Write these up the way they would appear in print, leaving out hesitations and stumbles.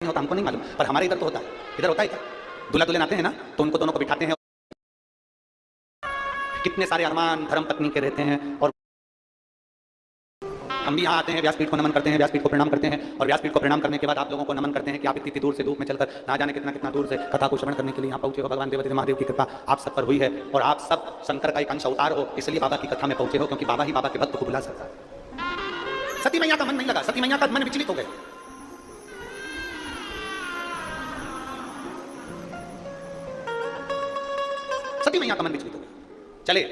होता हमको नहीं मालूम, पर हमारे इधर तो होता है। इधर होता है क्या? दूल्हा दुल्हन आते हैं ना, तो उनको दोनों को बिठाते हैं, कितने सारे अरमान धर्म पत्नी के रहते हैं। और हम भी यहाँ आते हैं, व्यासपीठ को नमन करते हैं, व्यासपीठ को प्रणाम करते हैं, और व्यासपीठ को प्रणाम करने के बाद आप लोगों को नमन करते हैं कि आप इतनी दूर से धूप में चलकर ना जाने कितना कितना दूर से कथा को श्रवण करने के लिए यहाँ पहुंचे हो। भगवान देवती महादेव की कृपा आप सब पर हुई है, और आप सब शंकर का एक अंश अवतार हो, इसलिए बाबा की कथा में पहुंचे हो, क्योंकि बाबा ही बाबा के भक्त को बुला सकता है। सती मैया का मन नहीं लगा, सती मैया का मन विचलित हो गया। सती मैया का मन विचलित हो गया। चले,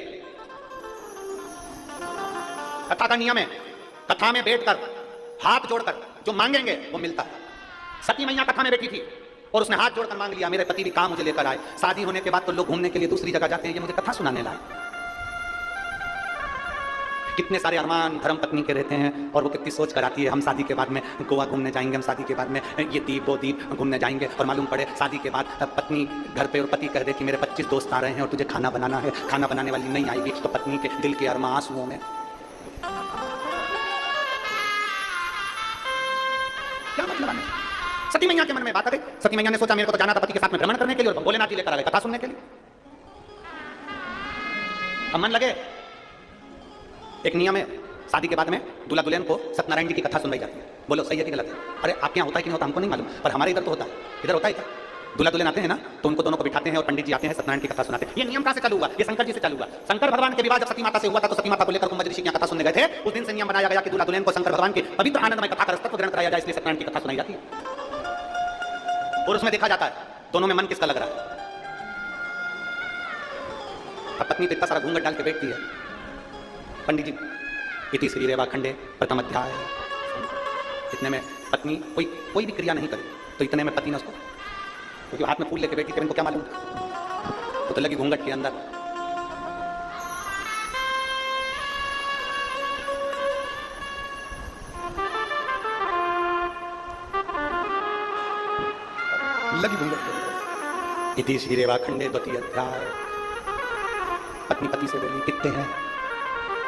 कथा का नियम है, कथा में बैठकर हाथ जोड़कर जो मांगेंगे वो मिलता है। सती मैया कथा में बैठी थी और उसने हाथ जोड़कर मांग लिया, मेरे पति भी काम मुझे लेकर आए। शादी होने के बाद तो लोग घूमने के लिए दूसरी जगह जाते हैं, ये मुझे कथा सुनाने लाए। कितने सारे अरमान धर्म पत्नी के रहते हैं, और वो कितनी सोच कर आती है, हम शादी के बाद में गोवा घूमने जाएंगे, हम शादी के बाद में ये द्वीप वो द्वीप घूमने जाएंगे। और मालूम पड़े शादी के बाद पत्नी घर पे और पति कह दे कि मेरे 25 दोस्त आ रहे हैं और तुझे खाना बनाना है, खाना बनाने वाली नहीं आएगी, तो पत्नी के दिल के अरमान आंसुओं में क्या मतलब है? सती मैया के मन में बात आ गई। सती मैया ने सोचा मेरे को तो जाना था पति के साथ में भ्रमण करने के लिए, और भोलेनाथ जी लेकर आ गए कथा सुनने के लिए। अब मन लगे, एक नियम है, शादी के बाद में दूल्हा दुल्हन को सत्यनारायण जी की कथा सुनवाई जाती है। बोलो सही है कि गलत है? अरे आपके यहाँ होता है कि नहीं होता हमको नहीं मालूम, पर हमारे इधर तो होता है। इधर होता है क्या? दूल्हा दुल्हन आते हैं ना, तो उनको दोनों को बिठाते हैं और पंडित जी आते हैं, सत्यनारायण की कथा सुनाते हैं। ये नियम कहाँ से चालू हुआ? ये शंकर जी से चालू हुआ। शंकर भगवान के विवाह जब सती माता से हुआ था, तो सती माता को लेकर कुंभ ऋषि की कथा सुनने गए थे। उस दिन से नियम बनाया गया कि दूल्हा दुल्हन को शंकर भगवान की पवित्र आनंदमय कथा का रसत्व ग्रहण कराया जाए, इसलिए सत्यनारायण की कथा सुनाई जाती है। और उसमें देखा जाता है दोनों में मन किसका लग रहा है। अब पत्नी तो इतना सारा घूंघट डाल के बैठती है, पंडित जी इति श्री रेवा खंडे प्रथम अध्याय, इतने में पत्नी कोई भी क्रिया नहीं करी, तो इतने में पति ने उसको, क्योंकि हाथ में फूल लेके बैठी थी, इनको क्या मालूम, वो तो लगी घूंघट के अंदर। लगी घूंघट। इति श्री रेवा खंडे द्वितीय अध्याय। पत्नी पति से बोली कितने हैं?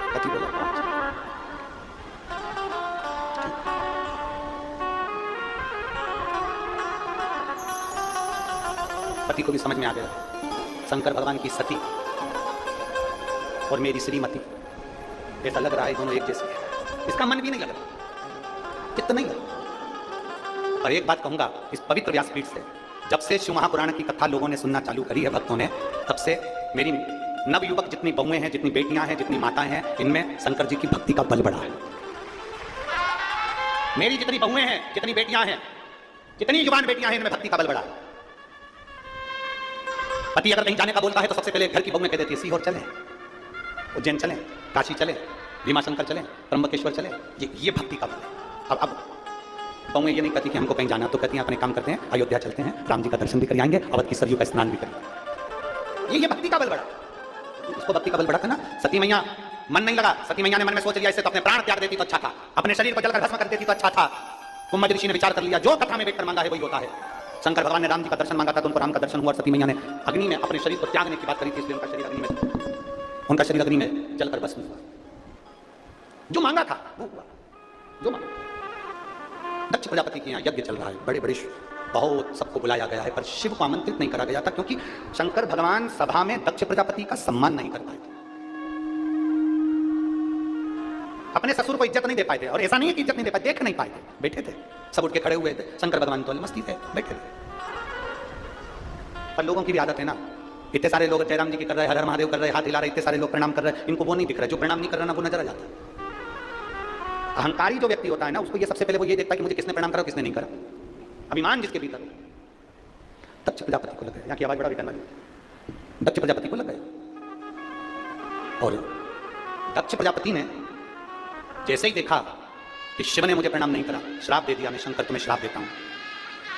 पति बोला 5। पति को भी समझ में आ गया, शंकर भगवान की सती और मेरी श्रीमती, ऐसा लग रहा है दोनों एक जैसे हैं। इसका मन भी नहीं लग रहा, चित्त नहीं लगा। और एक बात कहूंगा, इस पवित्र व्यासपीठ से जब से शिव महापुराण की कथा लोगों ने सुनना चालू करी है भक्तों ने, तब से मेरी नवयुवक जितनी बहुएं हैं, जितनी बेटियां हैं, जितनी माताएं हैं, इनमें शंकर जी की भक्ति का बल बढ़ा है। मेरी जितनी बहुएं हैं, जितनी बेटियां हैं, जितनी युवान बेटियां हैं, इनमें भक्ति का बल बढ़ा है। पति अगर कहीं जाने का बोलता है तो सबसे पहले घर की बहू में कह देती है सीहोर चले, उज्जैन चले, काशी चले, भीमाशंकर चले, त्र्यंबकेश्वर चले। ये भक्ति का बल है। अब बहुएं ये नहीं कहती कि हमको कहीं जाना, तो कहती हैं अपने काम करते हैं, अयोध्या चलते हैं, राम जी का दर्शन भी कर आएंगे, अवध की सरयू का स्नान भी करेंगे। ये भक्ति का बल बढ़ा। उसको भक्ति का बल बढ़ा था ना। सती मैया मन नहीं लगा, सती मैया ने मन में सोच लिया इससे तो अपने प्राण त्याग देती तो अच्छा था, अपने शरीर को जलकर भस्म कर देती तो अच्छा था। कुंभ ऋषि ने विचार कर लिया, जो कथा में बैठकर मांगा है वही होता है। शंकर भगवान ने राम जी का दर्शन मांगा था, तो उनको राम का दर्शन हुआ। सती मैया ने अग्नि में अपने शरीर को त्यागने की बात करी थी, इसलिए उनका शरीर अग्नि में जलकर भस्म हुआ। जो मांगा था वो हुआ, जो मांगा। दक्ष प्रजापति के यहाँ यज्ञ चल रहा है, बड़े बड़े बहुत सबको बुलाया गया है, पर शिव को आमंत्रित नहीं करा गया था, क्योंकि शंकर भगवान सभा में दक्ष प्रजापति का सम्मान नहीं कर पाए थे, अपने ससुर को इज्जत नहीं दे पाए थे। और ऐसा नहीं है कि इज्जत नहीं दे पाए, देख नहीं पाए थे, बैठे थे, सब उठ के खड़े हुए थे, शंकर भगवान तो मस्ती थे, बैठे थे। पर लोगों की भी आदत है ना, इतने सारे लोग जयराम जी की कर रहे हैं, हर हर महादेव कर रहे हैं, हाथ हिला रहे, इतने सारे लोग प्रणाम कर रहे हैं, इनको वो नहीं दिख रहा, जो प्रणाम नहीं कर रहा ना वो नजर आ जाता है। अहंकारी जो व्यक्ति होता है ना, उसको ये सबसे पहले वो ये देखता है कि मुझे किसने प्रणाम करा, किसने नहीं करा। अभिमान जिसके भीतर हो, दक्ष प्रजापति को लग गया, यहाँ की आवाज बड़ा रिटर्न वाली, दक्ष प्रजापति को लग गया। और दक्ष प्रजापति ने जैसे ही देखा कि शिव ने मुझे प्रणाम नहीं करा, श्राप दे दिया, मैं शंकर तुम्हें श्राप देता हूं,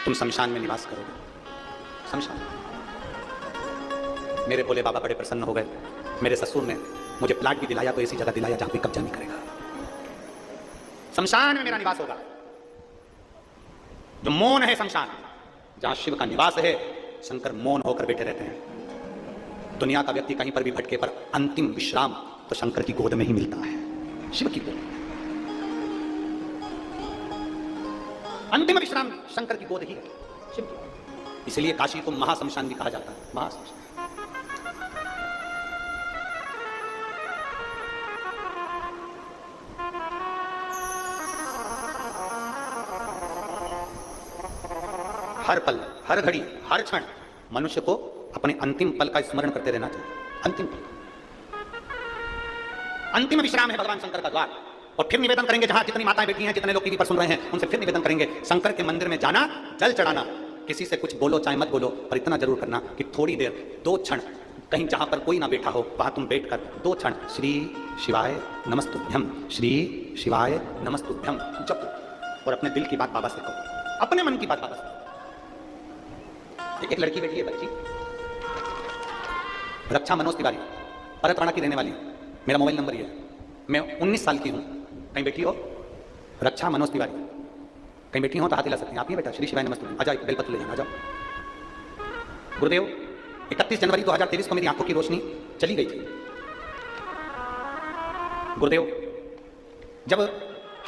तुम शमशान में निवास करोगे। शमशान। मेरे भोले बाबा बड़े प्रसन्न हो गए, मेरे ससुर ने मुझे प्लाट भी दिलाया, तो ऐसी जगह दिलाया जहां कोई कब्जा नहीं करेगा, शमशान में मेरा निवास होगा। जो मौन है शमशान, जहां शिव का निवास है, शंकर मौन होकर बैठे रहते हैं। दुनिया का व्यक्ति कहीं पर भी भटके, पर अंतिम विश्राम तो शंकर की गोद में ही मिलता है, शिव की गोद। अंतिम विश्राम शंकर की गोद ही है, शिव की। इसलिए काशी को महाशमशान भी कहा जाता है, महाशमशान। हर पल, हर घड़ी, हर क्षण मनुष्य को अपने अंतिम पल का स्मरण करते रहना चाहिए। अंतिम पल, अंतिम विश्राम है भगवान शंकर का द्वार। और फिर निवेदन करेंगे, जहां जितनी माताएं बैठी हैं, जितने लोग टीवी पर सुन रहे हैं, उनसे फिर निवेदन करेंगे, शंकर के मंदिर में जाना, जल चढ़ाना, किसी से कुछ बोलो चाहे मत बोलो, पर इतना जरूर करना कि थोड़ी देर, 2 क्षण, कहीं जहां पर कोई ना बैठा हो वहां तुम बैठकर 2 क्षण श्री शिवाय नमस्तुभ्यम, श्री शिवाय नमस्तुभ्यम जपो और अपने दिल की बात बाबा से कहो, अपने मन की बात बाबा से। एक लड़की बैठी है, बच्ची रक्षा मनोज तिवारी, परतवाड़ा की रहने वाली, मेरा मोबाइल नंबर ये है। मैं 19 साल की हूँ। कहीं बैठी हो? रक्षा मनोज तिवारी, कहीं बैठी हो तो हाथ हिला सकते हैं। आप ही बेटा, श्री शिवाय नमस्ते, आ जाओ, बेलपत्र ले जाना, आ जाओ। गुरुदेव, 31 जनवरी 2023 को मेरी आंखों की रोशनी चली गई थी। गुरुदेव, जब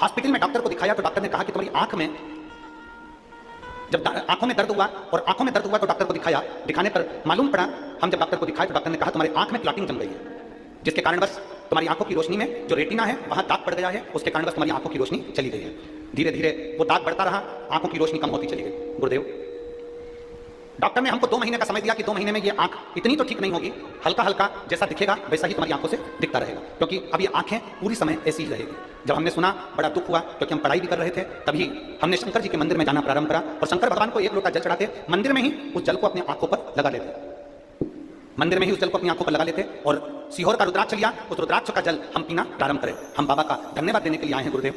हॉस्पिटल में डॉक्टर को दिखाया तो डॉक्टर ने कहा कि तुम्हारी आंख में, जब आंखों में दर्द हुआ और आंखों में दर्द हुआ तो डॉक्टर को दिखाया, दिखाने पर मालूम पड़ा, हम जब डॉक्टर को दिखाए तो डॉक्टर ने कहा तुम्हारी आंख में क्लॉटिंग जम गई है, जिसके कारण बस तुम्हारी आंखों की रोशनी में जो रेटिना है वहां दाग पड़ गया है, उसके कारण बस तुम्हारी आंखों की रोशनी चली गई है। धीरे धीरे वो दाग बढ़ता रहा, आंखों की रोशनी कम होती चली गई। गुरुदेव, डॉक्टर ने हमको 2 महीने का समय दिया कि 2 महीने में ये आंख इतनी तो ठीक नहीं होगी, हल्का हल्का जैसा दिखेगा वैसा ही तुम्हारी आंखों से दिखता रहेगा, क्योंकि अब ये आंखें पूरी समय ऐसी ही रहेगी। जब हमने सुना बड़ा दुख हुआ, क्योंकि हम पढ़ाई भी कर रहे थे, तभी हमने शंकर जी के मंदिर में जाना प्रारंभ करा और शंकर भगवान को 1 लोटा जल चढ़ाते, मंदिर में ही उस जल को अपनी आंखों पर लगा लेते, मंदिर में ही उस जल को अपनी आंखों पर लगा लेते और सीहोर का रुद्राक्ष लिया, उस रुद्राक्ष का जल हम पीना प्रारंभ करें। हम बाबा का धन्यवाद देने के लिए आए हैं गुरुदेव,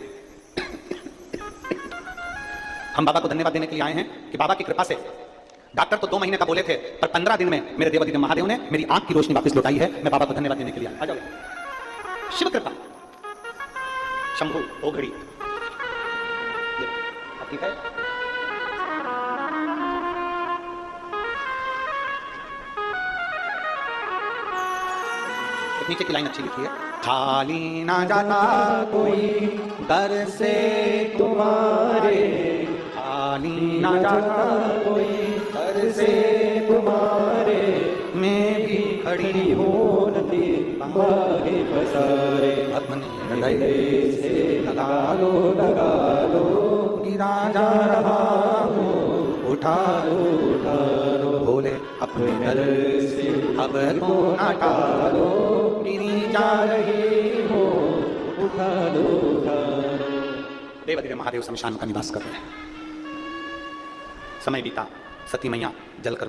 हम बाबा को धन्यवाद देने के लिए आए हैं कि बाबा की कृपा से, डॉक्टर तो 2 महीने का बोले थे, पर 15 दिन में मेरे देवाधिदेव महादेव ने मेरी आंख की रोशनी वापस लौटाई है। मैं बाबा को धन्यवाद देने के लिए आया। आ जाओ, शिव कृपा, शंभु ओघड़ी, ठीक है। नीचे की लाइन अच्छी लिखी है, खाली ना जाता कोई दर से तुम्हारे, खाली ना जाता कोई दर से तुम्हारे, मैं भी खड़ी हो नदी बाहे बसारे, अपने हृदय से लगा लो गिरा जा रहा हो, उठा लो भोले अपने दर से अब तो ना टालो, गिरी जा रही हो, उठा लो। देवाधिदेव महादेव शमशान का निवास कर रहे हैं। समय बीता, सती मैया जलकर